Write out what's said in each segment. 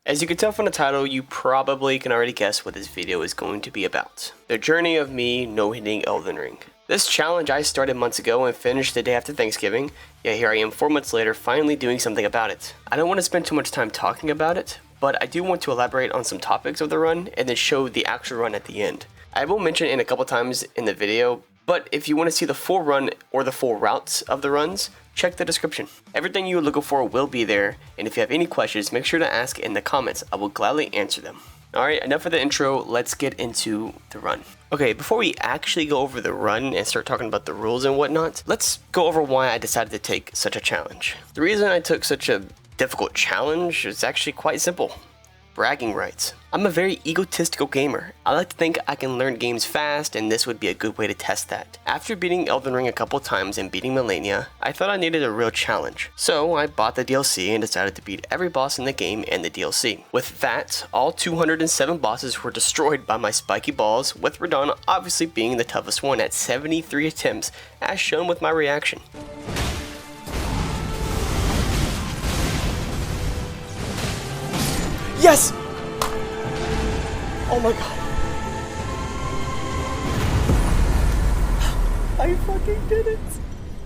As you can tell from the title, you probably can already guess what this video is going to be about. The journey of me no-hitting Elden Ring. This challenge I started months ago and finished the day after Thanksgiving, yet here I am 4 months later finally doing something about it. I don't want to spend too much time talking about it, but I do want to elaborate on some topics of the run and then show the actual run at the end. I will mention it a couple times in the video, but if you want to see the full run or the full routes of the runs, check the description. Everything you're looking for will be there, and if you have any questions, make sure to ask in the comments. I will gladly answer them. Alright, enough of the intro, let's get into the run. Okay, before we actually go over the run and start talking about the rules and whatnot, let's go over why I decided to take such a challenge. The reason I took such a difficult challenge is actually quite simple. Bragging rights. I'm a very egotistical gamer. I like to think I can learn games fast, and this would be a good way to test that. After beating Elden Ring a couple times and beating Millennia, I thought I needed a real challenge. So I bought the DLC and decided to beat every boss in the game and the DLC. With that, all 207 bosses were destroyed by my spiky balls, with Radahn obviously being the toughest one at 73 attempts, as shown with my reaction. Yes! Oh my god. I fucking did it!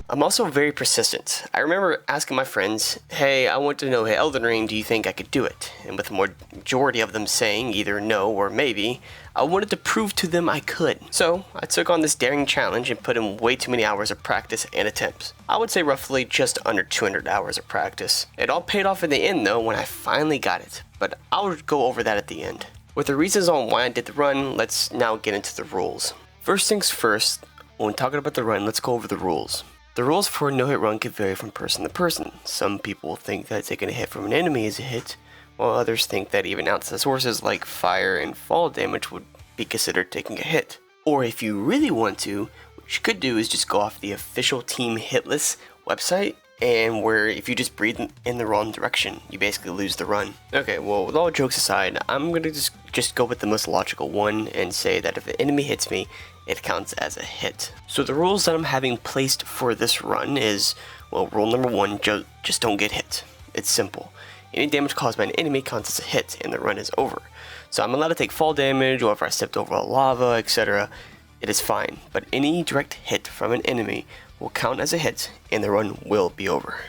I'm also very persistent. I remember asking my friends, hey, I want to know, hey, Elden Ring, do you think I could do it? And with the majority of them saying either no or maybe, I wanted to prove to them I could. So I took on this daring challenge and put in way too many hours of practice and attempts. I would say roughly just under 200 hours of practice. It all paid off in the end though when I finally got it, but I'll go over that at the end. With the reasons on why I did the run, let's now get into the rules. First things first, when talking about the run, let's go over the rules. The rules for a no-hit run can vary from person to person. Some people think that taking a hit from an enemy is a hit, while others think that even outside sources like fire and fall damage would be considered taking a hit. Or if you really want to, what you could do is just go off the official Team Hitless website, and where if you just breathe in the wrong direction, you basically lose the run. Okay, well, with all jokes aside, I'm gonna just go with the most logical one and say that if an enemy hits me, it counts as a hit. So the rules that I'm having placed for this run is, well, rule number one, just don't get hit. It's simple. Any damage caused by an enemy counts as a hit, and the run is over. So I'm allowed to take fall damage, or if I stepped over a lava, etc., it is fine. But any direct hit from an enemy will count as a hit, and the run will be over.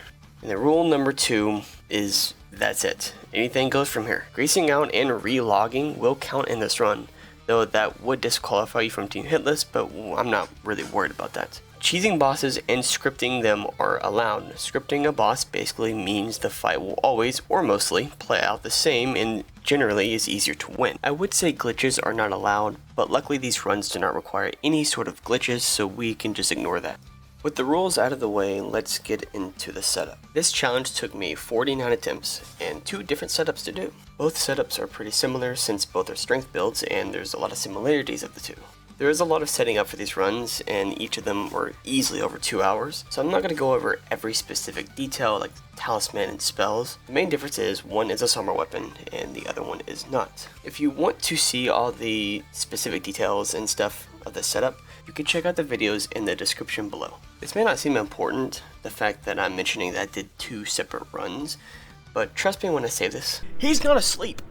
And the rule number two is, that's it. Anything goes from here. Greasing out and re-logging will count in this run, though that would disqualify you from Team Hitless, but I'm not really worried about that. Cheesing bosses and scripting them are allowed. Scripting a boss basically means the fight will always, or mostly, play out the same and generally is easier to win. I would say glitches are not allowed, but luckily these runs do not require any sort of glitches, so we can just ignore that. With the rules out of the way, let's get into the setup. This challenge took me 49 attempts and 2 different setups to do. Both setups are pretty similar since both are strength builds and there's a lot of similarities of the two. There is a lot of setting up for these runs and each of them were easily over 2 hours, so I'm not going to go over every specific detail like talisman and spells. The main difference is one is a summer weapon and the other one is not. If you want to see all the specific details and stuff of the setup, you can check out the videos in the description below. This may not seem important, the fact that I'm mentioning that I did 2 separate runs, but trust me when I say this. He's not asleep.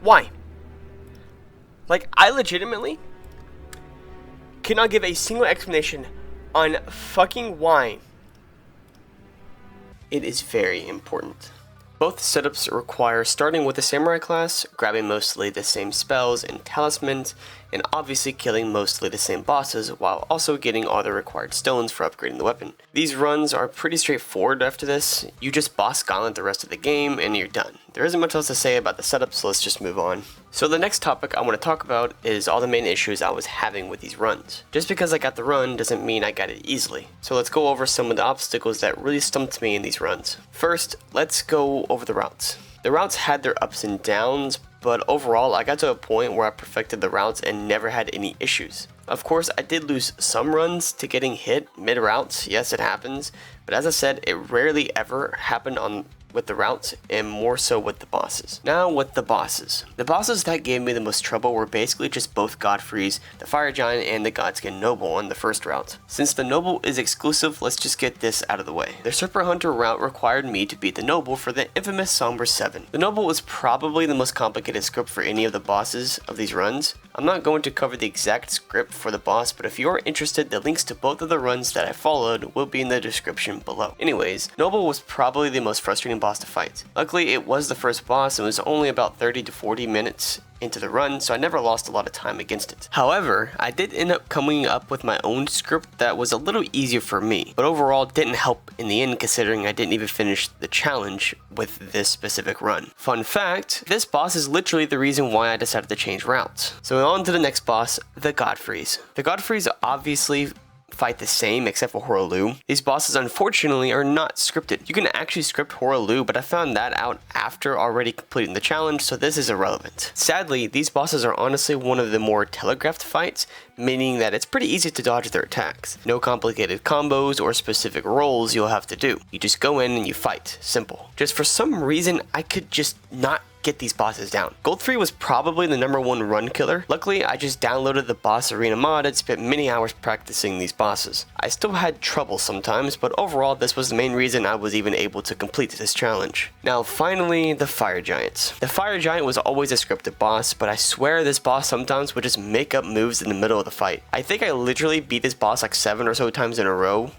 Why? Like, I legitimately cannot give a single explanation on fucking why. It is very important. Both setups require starting with the samurai class, grabbing mostly the same spells and talismans, and obviously killing mostly the same bosses while also getting all the required stones for upgrading the weapon. These runs are pretty straightforward after this. You just boss gauntlet the rest of the game and you're done. There isn't much else to say about the setup, so let's just move on. So the next topic I want to talk about is all the main issues I was having with these runs. Just because I got the run doesn't mean I got it easily. So let's go over some of the obstacles that really stumped me in these runs. First, let's go over the routes. The routes had their ups and downs, but overall I got to a point where I perfected the routes and never had any issues. Of course, I did lose some runs to getting hit mid-routes, yes it happens, but as I said, it rarely ever happened on with the routes and more so with the bosses. Now with the bosses. The bosses that gave me the most trouble were basically just both Godfreys, the Fire Giant, and the Godskin Noble on the first route. Since the Noble is exclusive, let's just get this out of the way. The Serpent Hunter route required me to beat the Noble for the infamous Somber 7. The Noble was probably the most complicated script for any of the bosses of these runs. I'm not going to cover the exact script for the boss, but if you are interested, the links to both of the runs that I followed will be in the description below. Anyways, Noble was probably the most frustrating boss to fight. Luckily, it was the first boss and was only about 30 to 40 minutes into the run, so I never lost a lot of time against it. However, I did end up coming up with my own script that was a little easier for me, but overall didn't help in the end considering I didn't even finish the challenge with this specific run. Fun fact, this boss is literally the reason why I decided to change routes. So on to the next boss, the Godfreys. The Godfreys obviously fight the same except for Horaloo. These bosses unfortunately are not scripted. You can actually script Horaloo, but I found that out after already completing the challenge, so this is irrelevant. Sadly, these bosses are honestly one of the more telegraphed fights, meaning that it's pretty easy to dodge their attacks. No complicated combos or specific rolls you'll have to do. You just go in and you fight. Simple. Just for some reason, I could just not get these bosses down. Goldfrey was probably the #1 run killer. Luckily, I just downloaded the boss arena mod and spent many hours practicing these bosses. I still had trouble sometimes, but overall this was the main reason I was even able to complete this challenge. Now finally, the Fire Giants. The Fire Giant was always a scripted boss, but I swear this boss sometimes would just make up moves in the middle of the fight. I think I literally beat this boss like 7 or so times in a row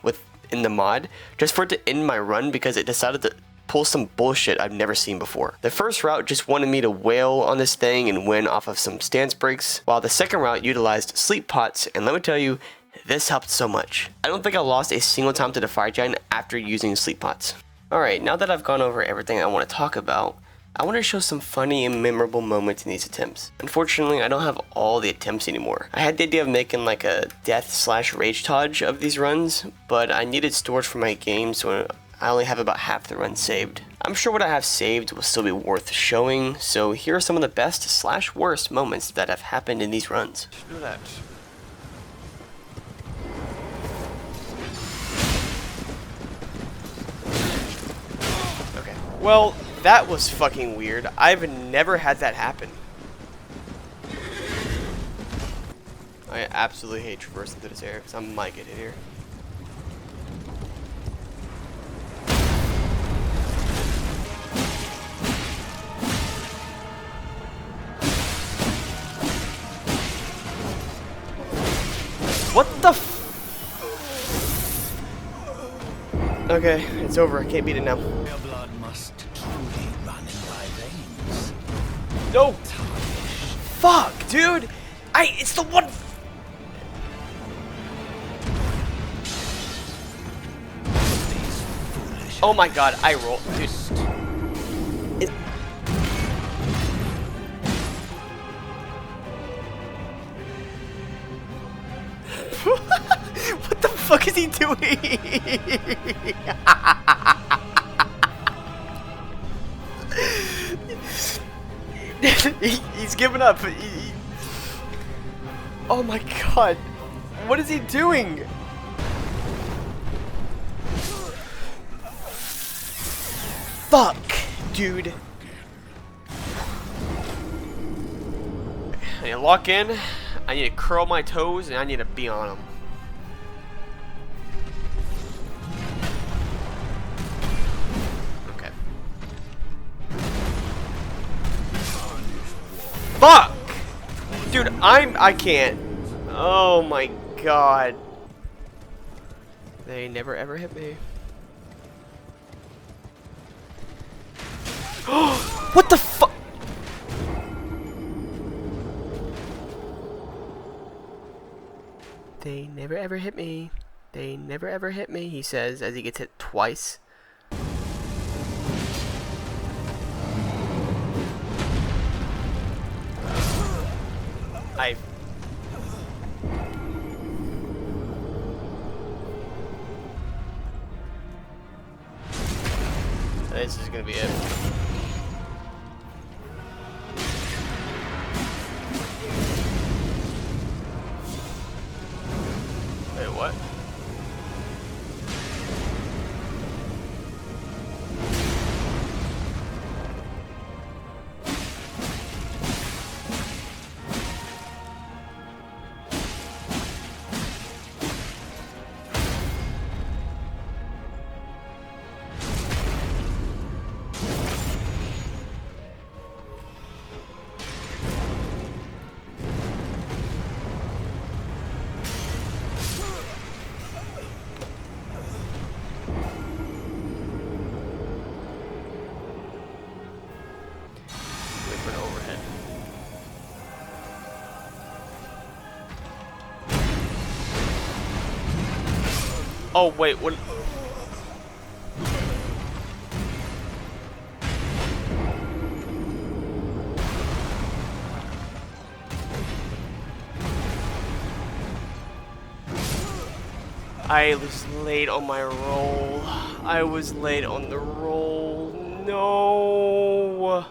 in the mod, just for it to end my run because it decided to pull some bullshit I've never seen before. The first route just wanted me to wail on this thing and win off of some stance breaks, while the second route utilized sleep pots, and let me tell you, this helped so much. I don't think I lost a single time to the Fire Giant after using sleep pots. Alright, now that I've gone over everything I want to talk about, I want to show some funny and memorable moments in these attempts. Unfortunately, I don't have all the attempts anymore. I had the idea of making like a death/rage Taj of these runs, but I needed storage for my game, so I only have about half the run saved. I'm sure what I have saved will still be worth showing, so here are some of the best/worst moments that have happened in these runs. Do that. Okay. Well, that was fucking weird. I've never had that happen. I absolutely hate traversing through this area because I might get hit here. What the Okay, it's over. I can't beat it now. Your blood must truly run in my veins. No! Fuck, dude! It's the one... Oh my god, I roll. Dude. What the fuck is he doing? He's giving up. Oh my god. What is he doing? Fuck, dude. I need to lock in. I need to curl my toes, and I need to be on them. Okay. Fuck! Dude, I can't. Oh my god. They never ever hit me. What the fuck? They never ever hit me. They never ever hit me, he says as he gets hit twice. This is gonna be it. Wait, what? Oh, wait, what? I was late on my roll. I was late on the roll. No.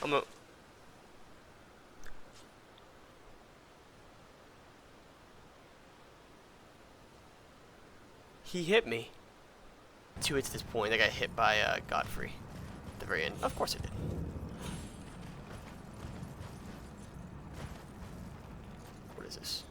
I'm a. He hit me. 2 hits at this point. I got hit by Godfrey at the very end. Of course I did. What is this?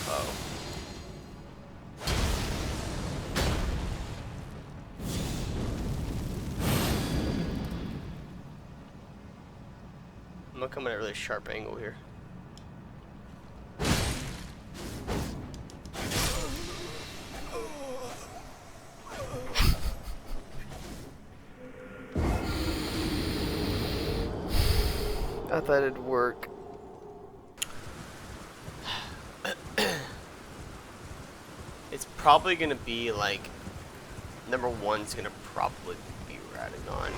Oh. I'm gonna come at a really sharp angle here. I thought it'd work. It's probably gonna be like number one's gonna probably be Radagon.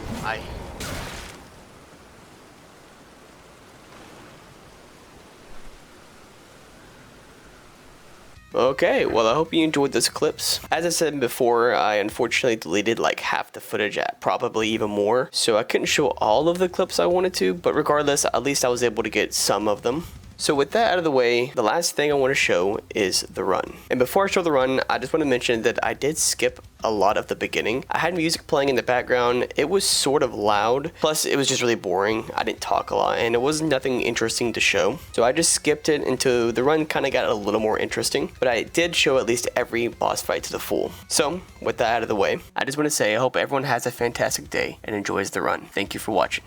Okay, well I hope you enjoyed this clips. As I said before, I unfortunately deleted like half the footage, probably even more, so I couldn't show all of the clips I wanted to, but regardless, at least I was able to get some of them. So with that out of the way, the last thing I want to show is the run. And before I show the run, I just want to mention that I did skip a lot of the beginning. I had music playing in the background. It was sort of loud. Plus, it was just really boring. I didn't talk a lot, and it was nothing interesting to show. So I just skipped it until the run kind of got a little more interesting. But I did show at least every boss fight to the full. So with that out of the way, I just want to say I hope everyone has a fantastic day and enjoys the run. Thank you for watching.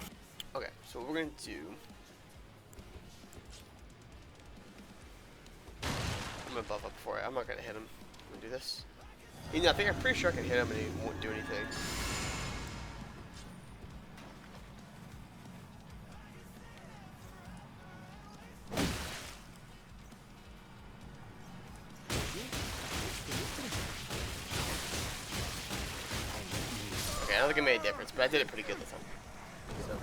Okay, so what we're going to do... I'm gonna buff up for it. I'm not gonna hit him. I'm gonna do this. You know, I'm pretty sure I can hit him and he won't do anything. Okay, I don't think it made a difference, but I did it pretty good this time. So.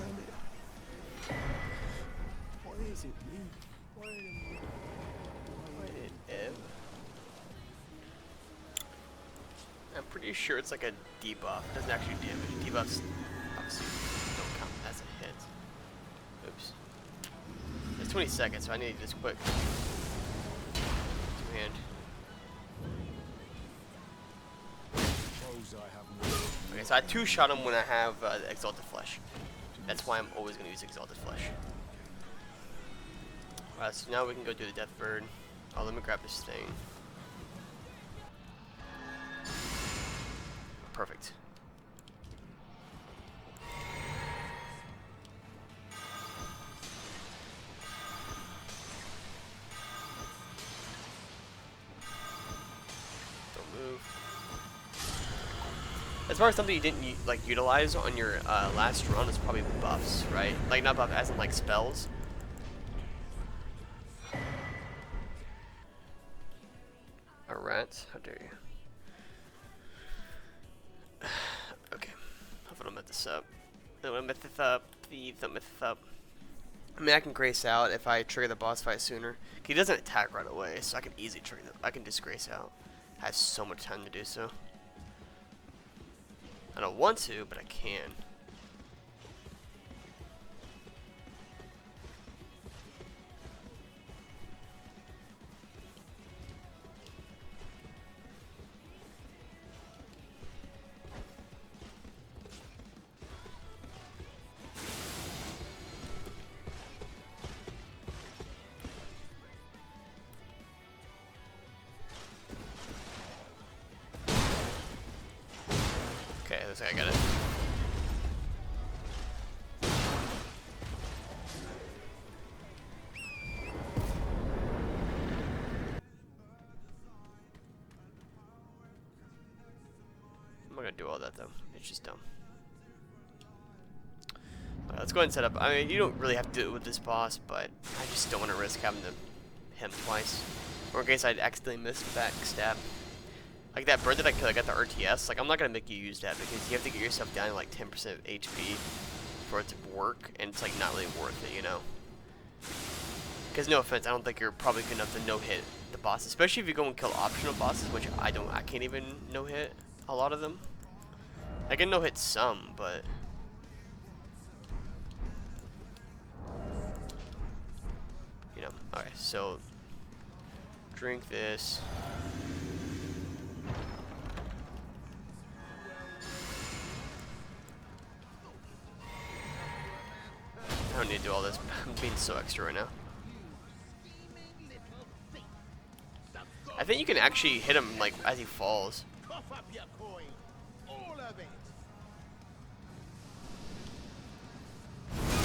What is it, man? Why did Ev? I'm pretty sure it's like a debuff. It doesn't actually damage. Debuffs obviously don't count as a hit. Oops. It's 20 seconds, so I need to do this quick. Two-hand. Okay, so I two-shot him when I have the Exalted Flesh. That's why I'm always going to use Exalted Flesh. Alright, so now we can go do the Death Bird. Oh, let me grab this thing. Perfect. Don't move. As far as something you didn't like utilize on your last run is probably buffs, right? Like not buff as in like spells. A rat? How dare you? Okay, hopefully I don't mess this up. Don't mess this up. Please don't mess this up. I mean, I can grace out if I trigger the boss fight sooner. He doesn't attack right away, so I can easily trigger. I can just grace out. I have so much time to do so. I don't want to, but I can. Okay, looks like I got it. gonna do all that though. It's just dumb. Alright, let's go ahead and set up. I mean, you don't really have to do it with this boss, but I just don't want to risk having to hit him twice. Or in case I'd accidentally miss backstab. Like that bird that I killed, I got the RTS. Like, I'm not gonna make you use that because you have to get yourself down to like 10% of HP for it to work, and it's like not really worth it, you know. Because no offense, I don't think you're probably good enough to no-hit the boss, especially if you go and kill optional bosses, which I can't even no-hit a lot of them. I can no-hit some, but you know. Alright, so drink this. I don't need to do all this. I'm being so extra right now. I think you can actually hit him like as he falls.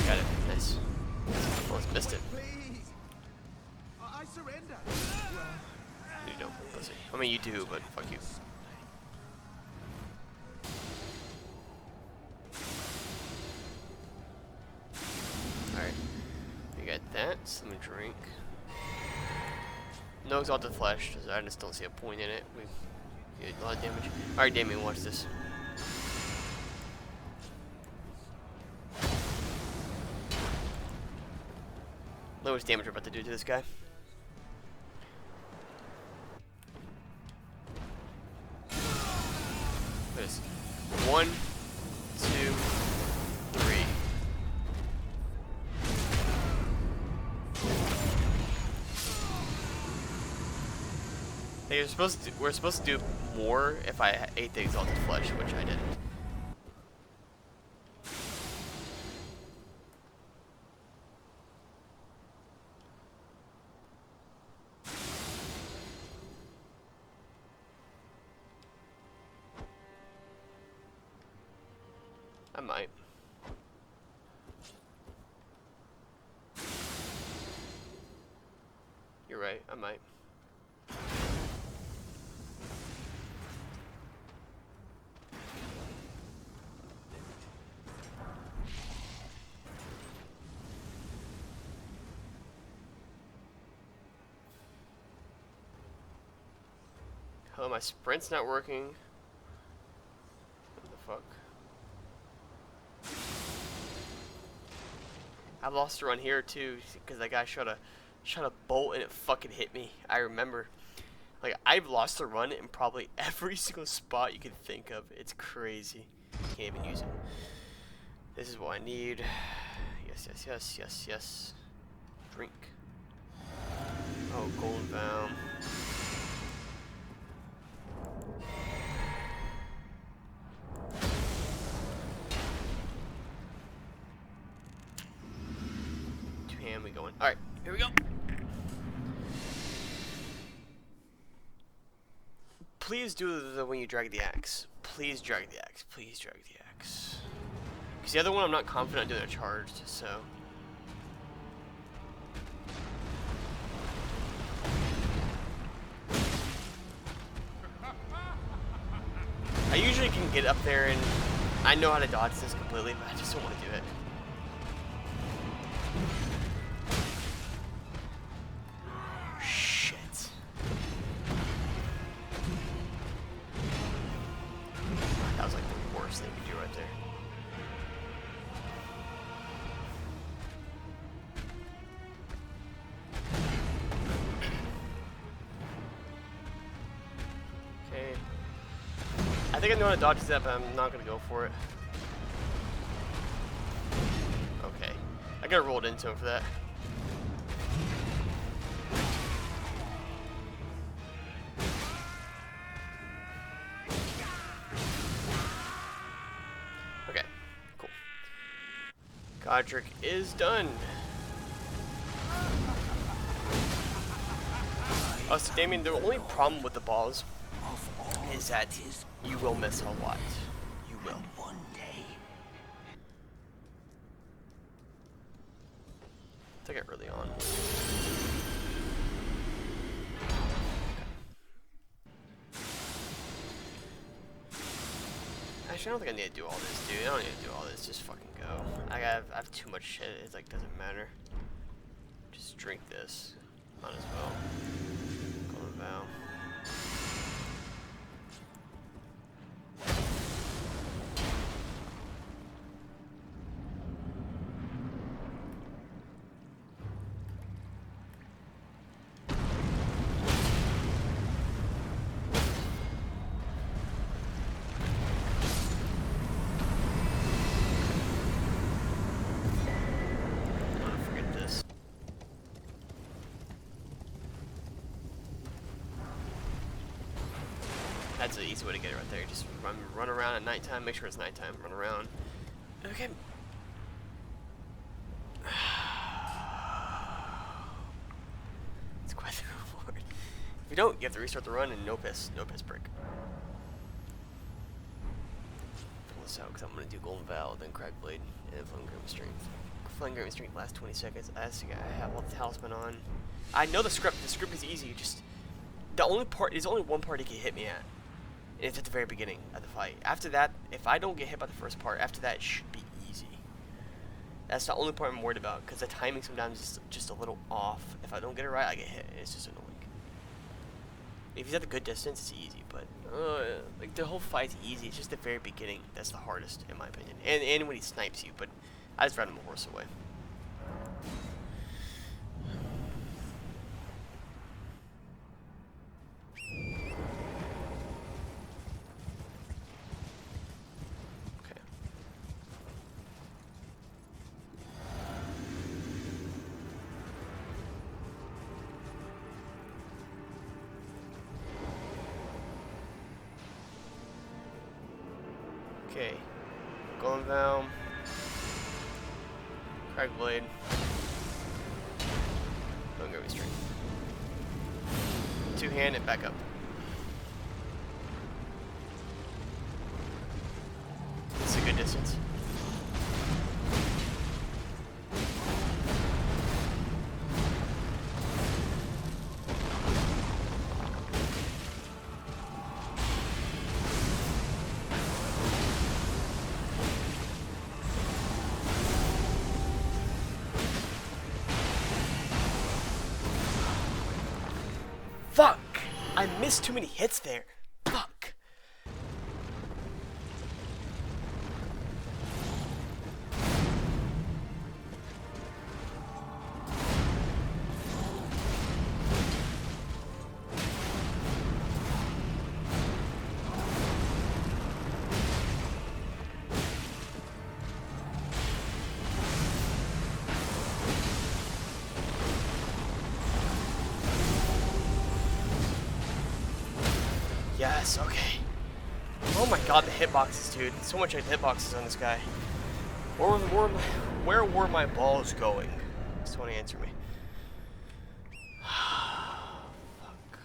Got it. Nice. Almost missed it. I surrender. You don't, pussy. I mean, you do, but fuck you. Alright. We got that. So let me drink. No exalted flesh, because I just don't see a point in it. We did a lot of damage. Alright, Damien, watch this. Look how much damage we're about to do to this guy. Look at this. 1, 2, 3. We're supposed to do more if I ate the exalted flesh, which I didn't. I might. You're right, I might. Oh, my sprint's not working. What the fuck? I lost a run here too because that guy shot a bolt and it fucking hit me. I remember. Like, I've lost a run in probably every single spot you can think of. It's crazy. Can't even use it. This is what I need. Yes, yes, yes, yes, yes. Drink. Oh, golden vow. Two-hand, we going. Alright, here we go. Please do the when you drag the axe. Please drag the axe. Please drag the axe. Because the other one I'm not confident doing a charged, so. I usually can get up there and I know how to dodge this completely, but I just don't want to do it. Shit. That was like the worst thing to do right there. Okay. I think I know how to dodge that, but I'm not gonna go for it. Okay. I gotta roll it into him for that. Okay. Cool. Godric is done. Oh, so Damien, the only problem with the balls is that you will miss a lot. You will. One day. Took it really on. Actually, I don't think I need to do all this, dude. I don't need to do all this. Just fucking go. I have too much shit. It like doesn't matter. Just drink this. Might as well. Golden Vow. That's an easy way to get it right there. Just run around at nighttime. Make sure it's nighttime. Run around. Okay. It's quite the reward. If you don't, you have to restart the run and no piss break. Pull this out because I'm gonna do Golden Vow, then Crack Blade, and Flame Grim Strength. Flame Grim Strength lasts 20 seconds. I have all the talisman on. I know the script. The script is easy. Just there's only one part he can hit me at. It's at the very beginning of the fight. After that, if I don't get hit by the first part, after that it should be easy. That's the only part I'm worried about, because the timing sometimes is just a little off. If I don't get it right, I get hit. It's just annoying. If he's at a good distance, it's easy, but like the whole fight's easy. It's just the very beginning that's the hardest, in my opinion. And when he snipes you, but I just run him a horse away. Okay, Golden Vow, Crack Blade, don't go straight. Two-hand and back up. This is a good distance. Fuck! I missed too many hits there. Fuck. Yes, okay. Oh my god, the hitboxes, dude. So much hitboxes on this guy. Where were my balls going? Someone answer me. Fuck.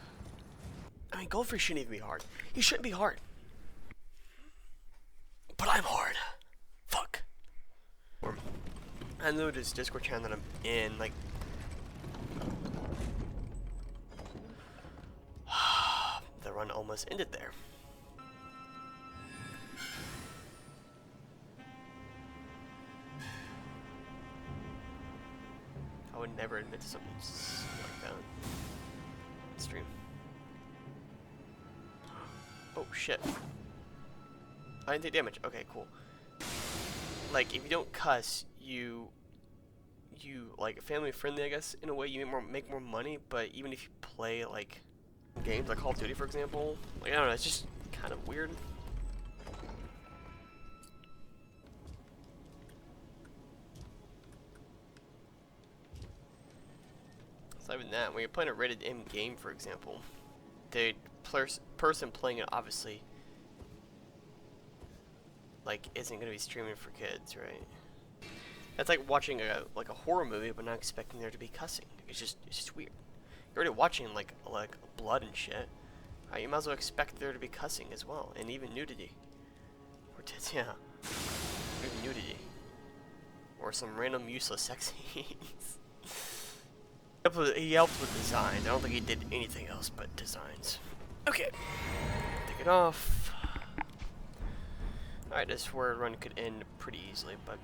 I mean, Goldfish shouldn't even be hard. He shouldn't be hard. But I'm hard. Fuck. I know this Discord channel that I'm in, like... The run almost ended there. I would never admit to something like that. Stream. Oh shit. I didn't take damage. Okay, cool. Like, if you don't cuss, you like family friendly, I guess, in a way. You make more money, but even if you play like games like Call of Duty, for example, like, I don't know, it's just kind of weird. It's not even that. When you're playing a rated M game, for example, the person playing it obviously like isn't gonna be streaming for kids, right? That's like watching a horror movie but not expecting there to be cussing. It's just weird. You're already watching like blood and shit. Right, you might as well expect there to be cussing as well, and even nudity. Or tits, yeah. Even nudity. Or some random useless sex scenes. He helped with designs. I don't think he did anything else but designs. Okay. Take it off. Alright, this is where a run could end pretty easily, but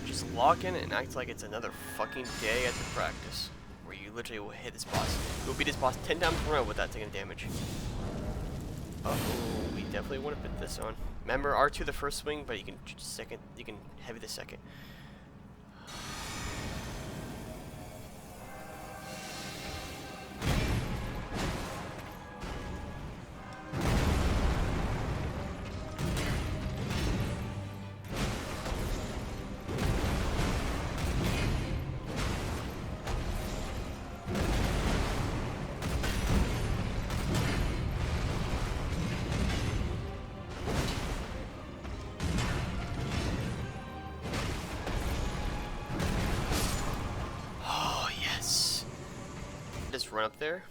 just log in and act like it's another fucking day at the practice, where you literally will hit this boss. You'll beat this boss 10 times in a row without taking damage. Uh-oh, we definitely want to put this on. Remember, R2 the first swing, but you can heavy the second. Just run up there.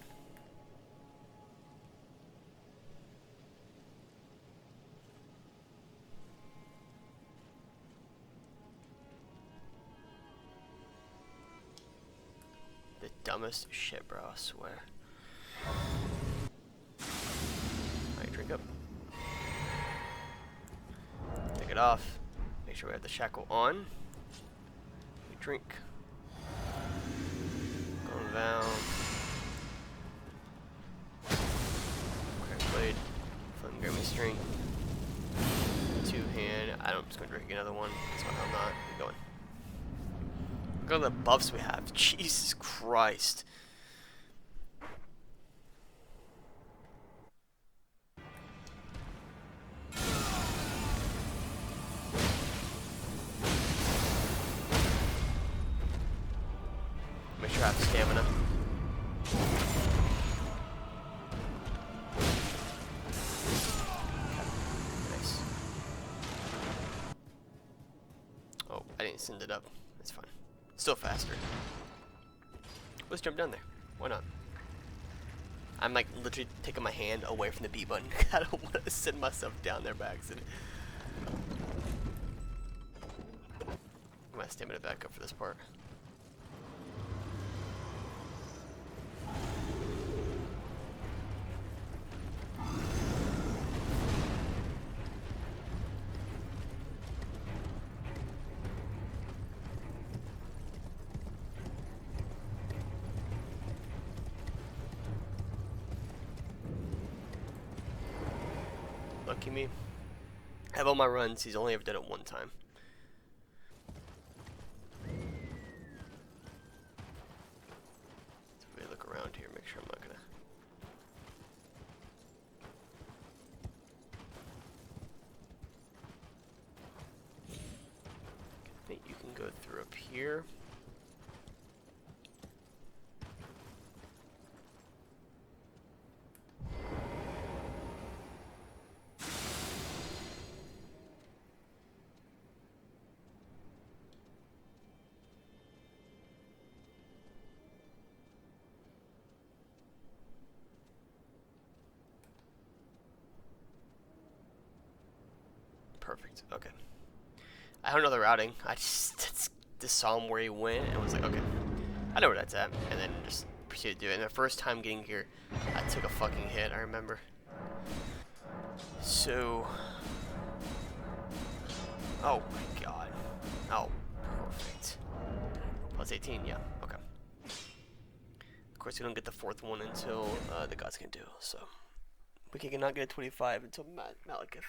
The dumbest shit, bro, I swear. Alright, drink up. Take it off. Make sure we have the shackle on. We drink. Going down. Blade, Flame Grammy String, 2-hand. I'm just gonna drink another one. That's why I'm not. Keep going. Look at all the buffs we have. Jesus Christ. Make sure I have stamina. I didn't send it up. It's fine. Still faster. Let's jump down there. Why not? I'm like literally taking my hand away from the B button. I don't want to send myself down there by accident. My stamina back up for this part. Lucky me. I have all my runs, he's only ever done it one time. So if we look around here, make sure I'm not gonna... I think you can go through up here. Perfect. Okay. I don't know the routing. I just saw him where he went and was like, okay, I know where that's at, and then just proceeded to do it. And the first time getting here, I took a fucking hit. I remember. So, oh my god. Oh, perfect. Plus 18. Yeah. Okay. Of course, we don't get the fourth one until the gods can do. So we cannot get a 25 until Malekith.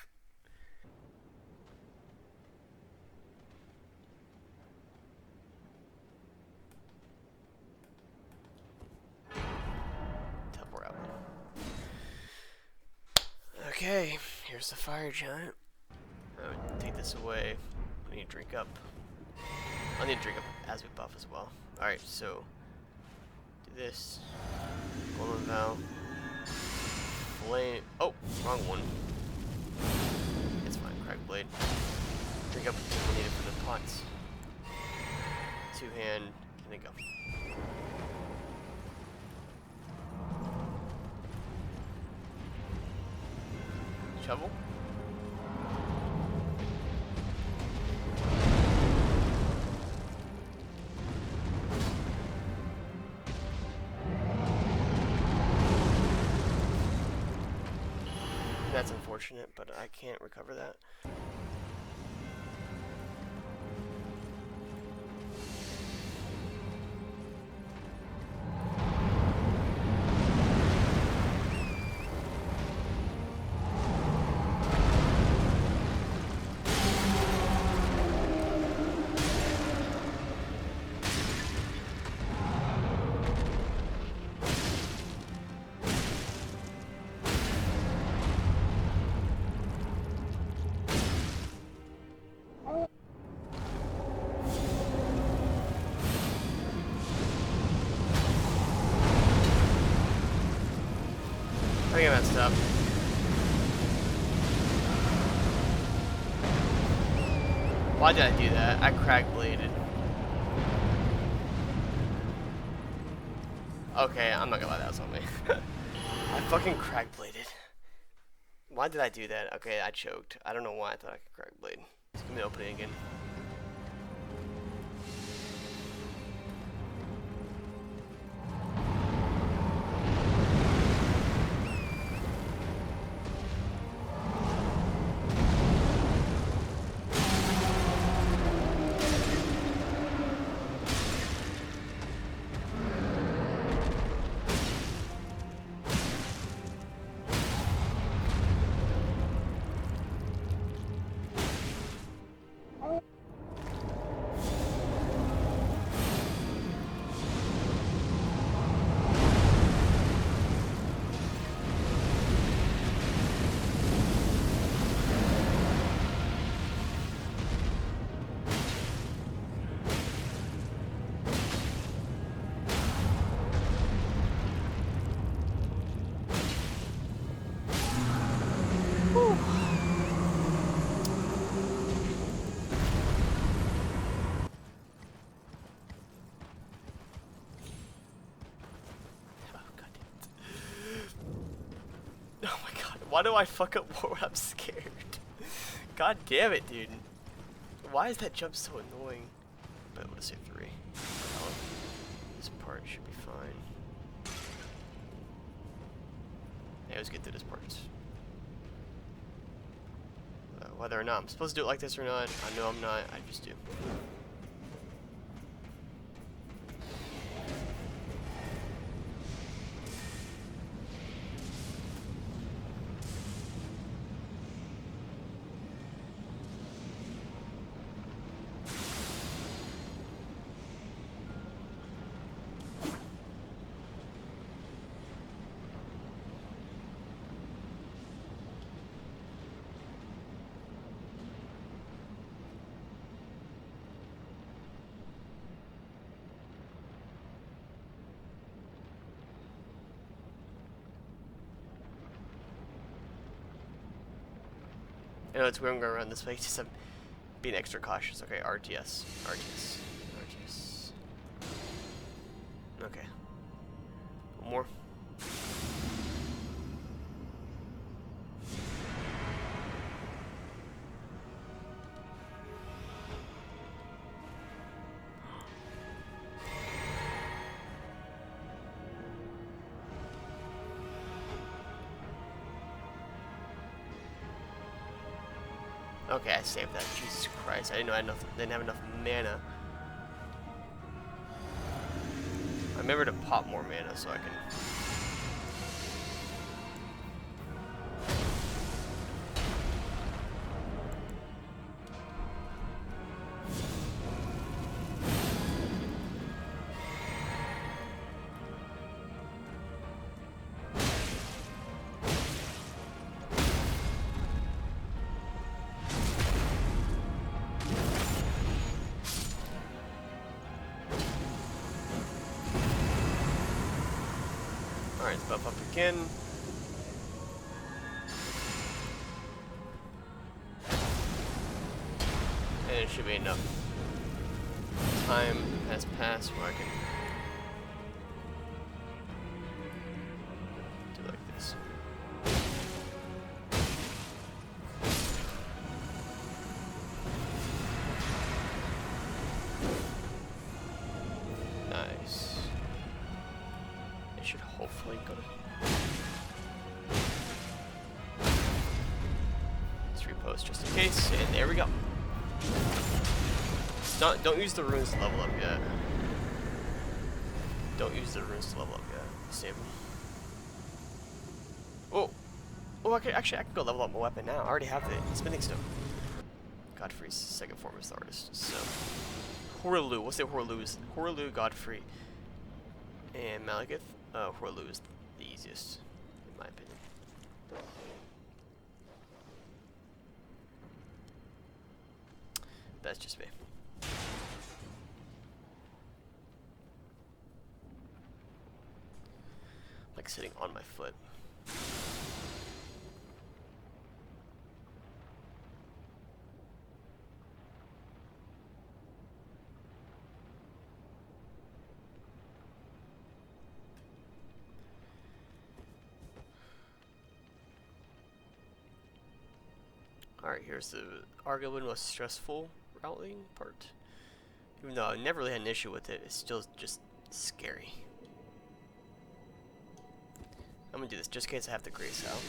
Okay, here's the fire giant. I would take this away. I need to drink up. I need to drink up as we buff as well. Alright, so do this. Golden Vow. Flame. Oh, wrong one. It's fine. Crack Blade. Drink up what we needed for the pots. 2-hand, and then go. Shovel. That's unfortunate, but I can't recover that. I think I messed up. Why did I do that? I crack bladed. Okay, I'm not gonna lie, that was on me. I fucking crack bladed. Why did I do that? Okay, I choked. I don't know why I thought I could crack blade. Let's give me the opening again. Oh my god, why do I fuck up more when I'm scared? God damn it, dude. Why is that jump so annoying? But I'm gonna say 3. This part should be fine. Yeah, let's get through this part. Whether or not I'm supposed to do it like this or not, I know I'm not, I just do. I know it's weird I'm going around this way, just I'm being extra cautious. Okay, RTS. RTS. RTS. Okay. One more. Okay, I saved that. Jesus Christ, I didn't know I had enough, didn't have enough mana. I remember to pop more mana so I can. Alright, let's buff up again. And it should be enough time has passed where I can do like this. Nice. It should hopefully go to... post just in case, and there we go. Don't use the runes to level up yet. Don't use the runes to level up yet. Stable. Oh, oh, I can go level up my weapon now. I already have the spinning stone. Godfrey's second form is the artist. So, Horlu. We'll say Horlu's Horlu, Godfrey, and Malekith. Horlu is the easiest, in my opinion. That's just me. Like sitting on my foot. Alright, here's the arguably most stressful routing part. Even though I never really had an issue with it, it's still just scary. I'm gonna do this just in case I have to grace out.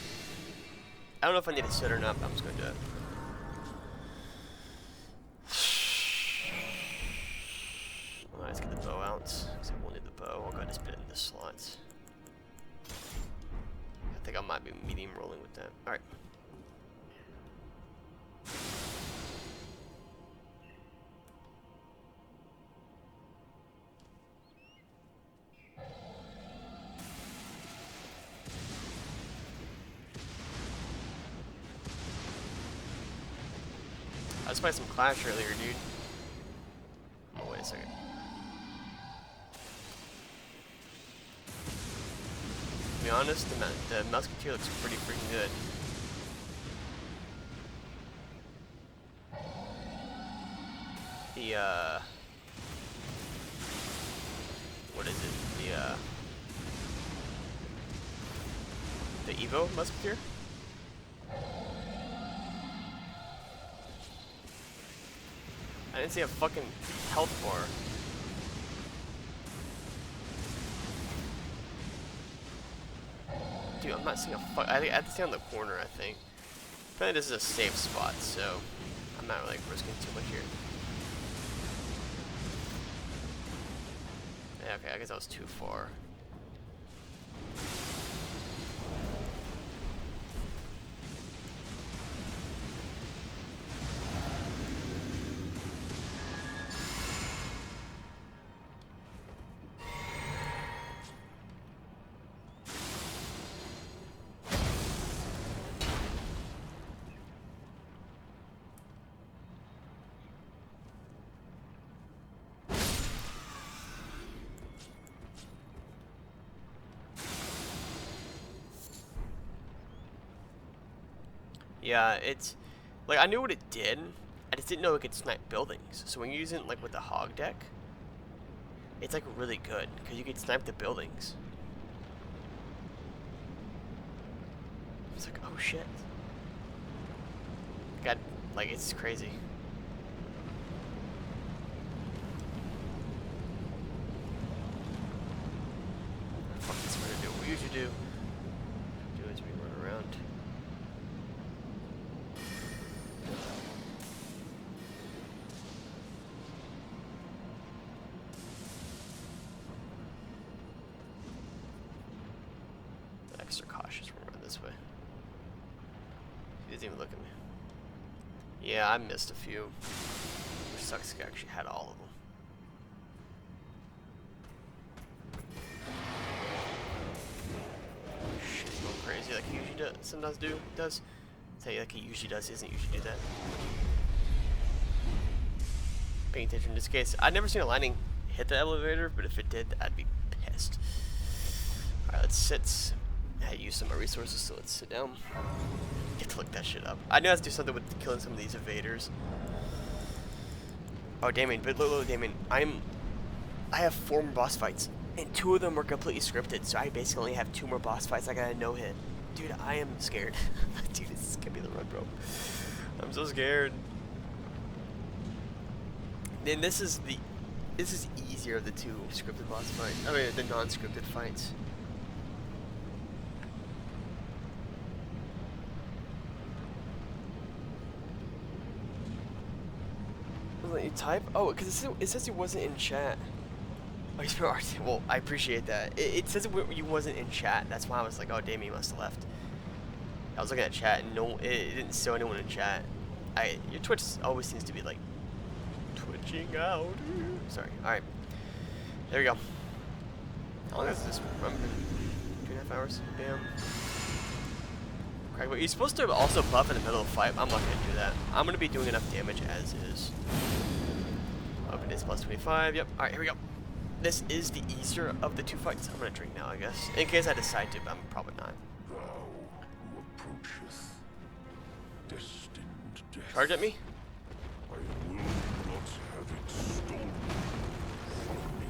I don't know if I need to sit or not, but I'm just gonna do it. Alright, let's get the bow out, because I will need the bow. I'll go ahead and spin it in the slots. I think I might be medium rolling with that. Alright. I was playing some Clash earlier, dude. Oh, wait a second. To be honest, the Musketeer looks pretty freaking good. The, what is it? The Evo Musketeer? I didn't see a fucking health bar. Dude, I'm not seeing a fuck. I have to stay on the corner, I think. Apparently this is a safe spot, so I'm not really risking too much here. Yeah, okay, I guess I was too far. Yeah, it's like I knew what it did. I just didn't know it could snipe buildings. So when you're using it like with the hog deck, it's like really good because you can snipe the buildings. It's like, oh shit. God, like it's crazy. Fuck this, we're gonna do what we usually do. Do is we run around. Extra cautious when we run this way. He doesn't even look at me. Yeah, I missed a few. Which sucks, I actually had all of them. Shit, he's going crazy like he usually does. Sometimes does. Tell you like he usually does, he doesn't usually do that. Paying attention in this case. I've never seen a lightning hit the elevator, but if it did, I'd be pissed. Alright, let's sit. I use some of my resources, so let's sit down. Get to look that shit up. I knew I had to do something with killing some of these evaders. Oh, Damien, but look, Damien, I have 4 more boss fights, and 2 of them were completely scripted, so I basically only have 2 more boss fights. I got a no-hit. Dude, I am scared. Dude, this is gonna be the run, bro. I'm so scared. Then this is easier of the 2 scripted boss fights. I mean, the non-scripted fights. Doesn't let you type? Oh, because it says he wasn't in chat. Oh, he's been well, I appreciate that. It says you wasn't in chat. That's why I was like, oh, damn, he must have left. I was looking at chat and it didn't show anyone in chat. Your Twitch always seems to be like twitching out. Sorry. All right. There we go. How long is this? Remember? 2.5 hours. Bam. But you're supposed to also buff in the middle of the fight. I'm not gonna do that. I'm gonna be doing enough damage as is. Oh, it is plus 25. Yep. All right, here we go. This is the easier of the two fights. I'm gonna drink now, I guess, in case I decide to. But I'm probably not. Thou who approacheth destined death. Charge at me. I will not have it stolen from me.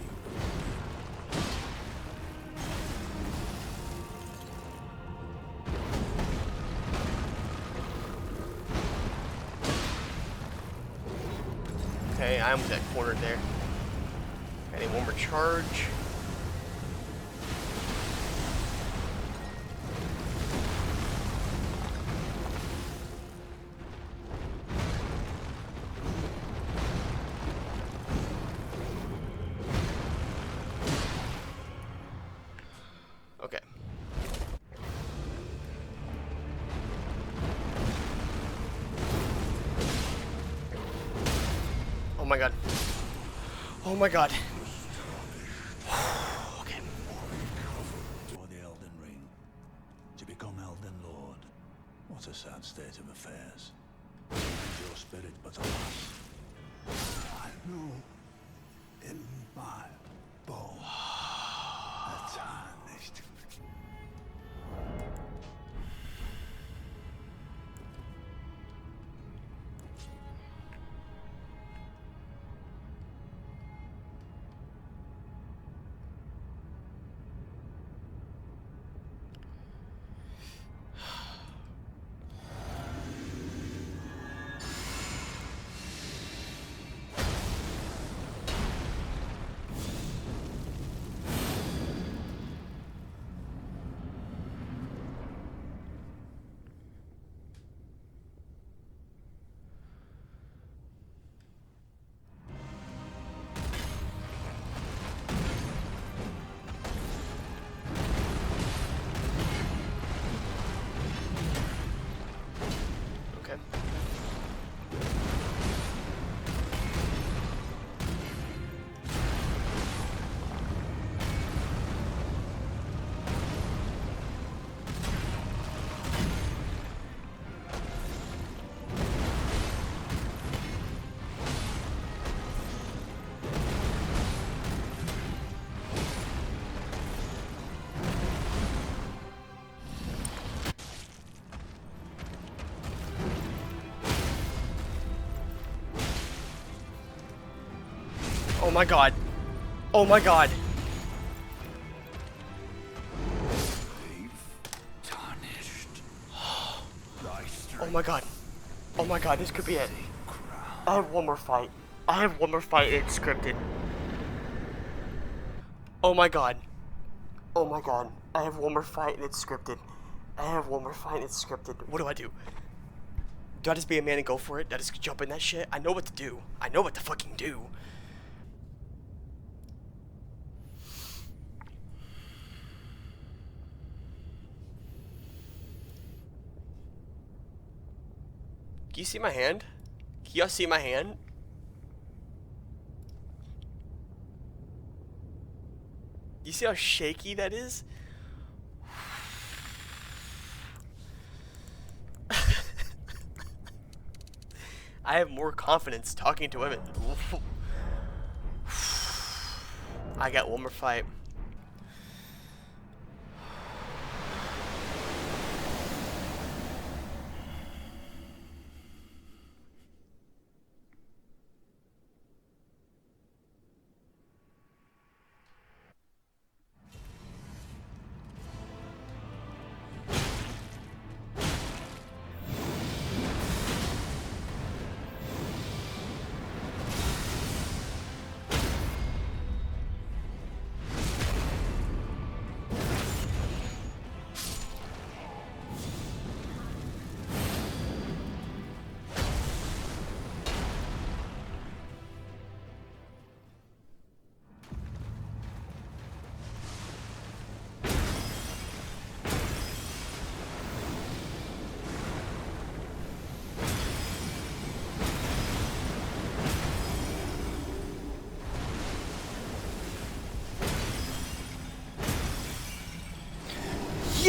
Okay, I almost got cornered there. I need one more charge. Okay. Oh my god. Oh my god. Okay. For the Elden Ring, to become Elden Lord. What a sad state of affairs. Your spirit but alas. I know in my bones a tarnished. Okay. Oh my god. Oh my god. Tarnished. Oh my god. Oh my god, this could be it. I have one more fight. I have one more fight and it's scripted. Oh my god. Oh my god. I have one more fight and it's scripted. I have one more fight and it's scripted. What do I do? Do I just be a man and go for it? Do I just jump in that shit? I know what to do. I know what to fucking do. Can you see my hand? Can y'all see my hand? You see how shaky that is? I have more confidence talking to women. I got one more fight.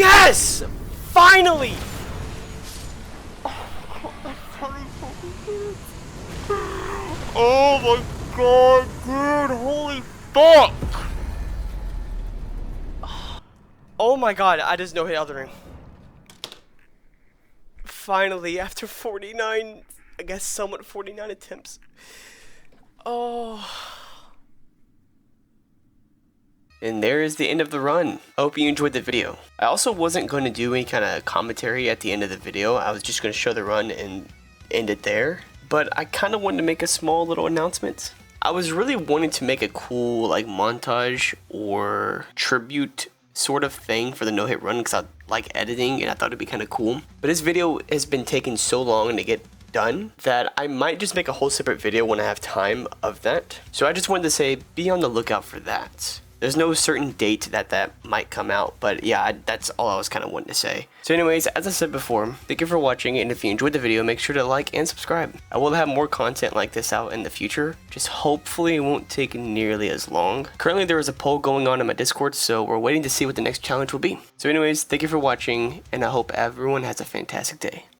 Yes! Finally! Oh my god, dude, holy fuck! Oh my god, I just no-hit Elden Ring. Finally, after 49, I guess somewhat 49 attempts. Oh. And there is the end of the run. I hope you enjoyed the video. I also wasn't going to do any kind of commentary at the end of the video. I was just going to show the run and end it there. But I kind of wanted to make a small little announcement. I was really wanting to make a cool like montage or tribute sort of thing for the no-hit run because I like editing and I thought it'd be kind of cool. But this video has been taking so long to get done that I might just make a whole separate video when I have time of that. So I just wanted to say be on the lookout for that. There's no certain date that might come out, but yeah, that's all I was kind of wanting to say. So anyways, as I said before, thank you for watching, and if you enjoyed the video, make sure to like and subscribe. I will have more content like this out in the future, just hopefully it won't take nearly as long. Currently there is a poll going on in my Discord, so we're waiting to see what the next challenge will be. So anyways, thank you for watching, and I hope everyone has a fantastic day.